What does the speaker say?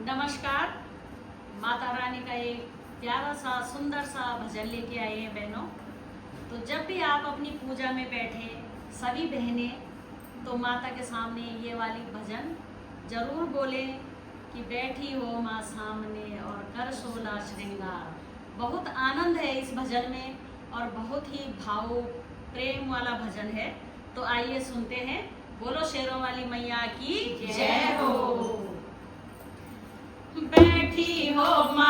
नमस्कार। माता रानी का एक प्यारा सा सुंदर सा भजन लेके आए हैं बहनों। तो जब भी आप अपनी पूजा में बैठे सभी बहनें, तो माता के सामने ये वाली भजन जरूर बोलें कि बैठी हो माँ सामने और कर सोला श्रृंगार। बहुत आनंद है इस भजन में और बहुत ही भावुक प्रेम वाला भजन है। तो आइए सुनते हैं। बोलो शेरों वाली मैया की जय हो। बैठी हो माँ